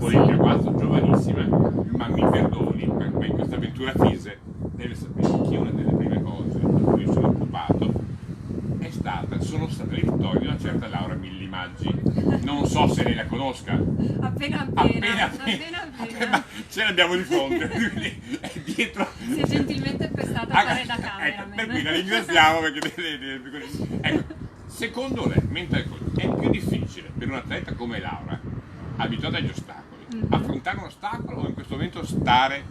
Olimpia Guazzo, giovanissima, ma mi perdoni, ma in questa avventura FISE deve sapere che una delle prime cose di cui mi sono occupato sono state le vittorie di una certa Laura Millimaggi. Non so se lei la conosca. Appena. Ma ce l'abbiamo di fronte, quindi è dietro. Si è gentilmente prestata a fare da cameraman. Per cui la ringraziamo perché ecco, secondo lei, mental coach, è più difficile per un atleta come Laura, abituata agli ostacoli, affrontare un ostacolo o in questo momento stare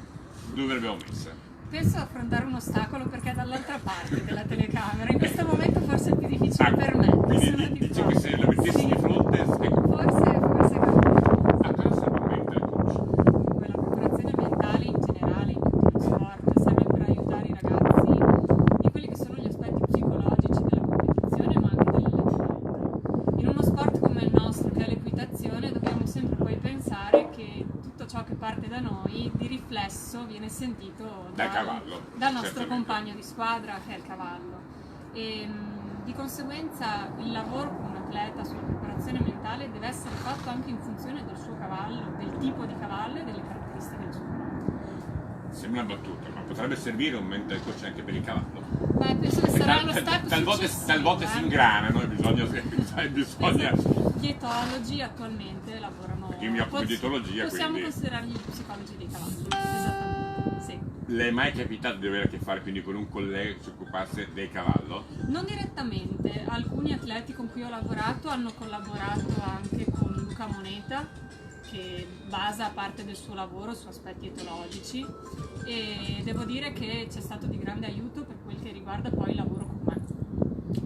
dove l'abbiamo messa? Penso affrontare un ostacolo perché è dall'altra parte della telecamera. In questo momento forse è più difficile per me. Quindi dici che se la mettessi di fronte, ecco. Forse A cosa serve un mental coach? la preparazione mentale in generale, in tutti gli sport, serve per aiutare i ragazzi in quelli che sono gli aspetti psicologici della competizione, ma anche dell'allenamento. In uno sport come il nostro, che è l'equitazione, dobbiamo sempre poi pensare che tutto ciò che parte da noi di riflesso viene sentito dal nostro compagno di squadra, che è il cavallo. E di conseguenza il lavoro con un atleta sulla preparazione mentale deve essere fatto anche in funzione del suo cavallo, del tipo di cavallo e delle caratteristiche del suo cavallo. Sembra una battuta, ma potrebbe servire un mental coach anche per il cavallo? Beh, penso che sarà lo step successivo. Talvolta si ingranano e bisogna. Gli etologi attualmente lavorano. Perché io mi occupo di etologia, possiamo quindi. considerarli gli psicologi dei cavalli. Esattamente, sì. Le è mai capitato di avere a che fare quindi con un collega che si occupasse del cavallo? Non direttamente, alcuni atleti con cui ho lavorato hanno collaborato anche con Luca Moneta, che basa parte del suo lavoro su aspetti etologici, e devo dire che c'è stato di grande aiuto per quel che riguarda poi il lavoro con me.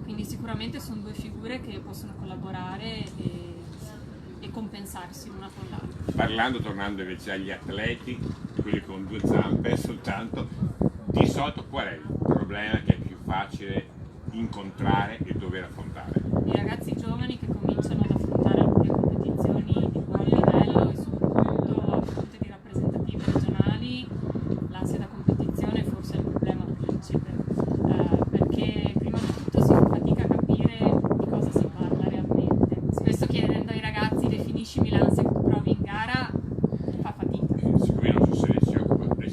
Quindi sicuramente sono due figure che possono collaborare e compensarsi l'una con l'altra. Tornando invece agli atleti, quelli con due zampe soltanto, di solito qual è il problema che è più facile incontrare e dover affrontare? I ragazzi giovani che cominciano ad affrontare alcune competizioni di buon livello e soprattutto a fronte di rappresentative regionali, l'ansia da competizione forse è il problema principe, perché prima di tutto si fa fatica a capire di cosa si parla realmente. Spesso chiedendo ai ragazzi definiscimi l'ansia che tu provi in gara, fa fatica. Siccome non so se lei si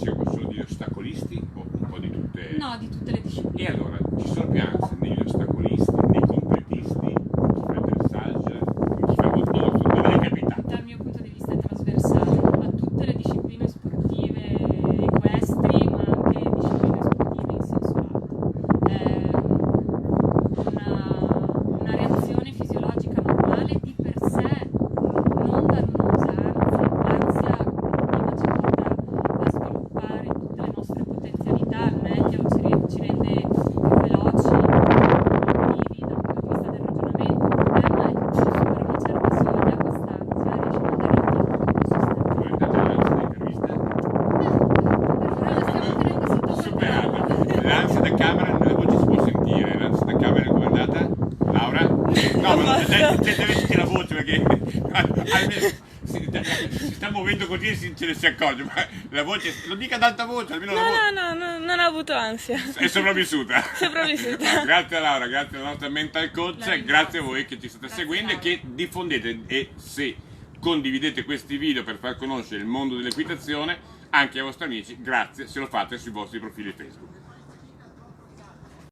occupa solo di ostacolisti o un po' di tutte. No, di tutte le discipline. E allora, ci sono più ansie negli ostacolisti, nei completisti, chi fa il dressage, chi fa il bottino, dove è capitato? Dal mio punto di vista è trasversale a tutte le discipline sportive equestri, ma anche discipline sportive in senso lato. È una reazione fisiologica normale di per sé, non dannosa, anzi l'ansia competitiva ci porta a sviluppare tutte le nostre potenzialità, al meglio ci rende più veloci, attivi dal punto di vista del ragionamento. Il problema è che quando supera una certa soglia, questa ansia riesce a andare in tutto il sistema. Come è andata l'ansia Per ora di intervista? la stiamo tenendo sotto Superata. controllo. L'ansia da camera, la voce si può sentire, l'ansia da camera come è andata? Laura? No, ma deve sentire la voce perché almeno si sta muovendo così e ce ne si accorge, ma la voce, lo dica ad alta voce, almeno la voce. No, non ho avuto ansia. È sopravvissuta. Sopravvissuta. Grazie a Laura, grazie alla nostra mental coach, ringrazio. grazie a voi che ci state Grazie, seguendo e Laura. che diffondete, e se condividete questi video per far conoscere il mondo dell'equitazione anche ai vostri amici, grazie se lo fate sui vostri profili Facebook.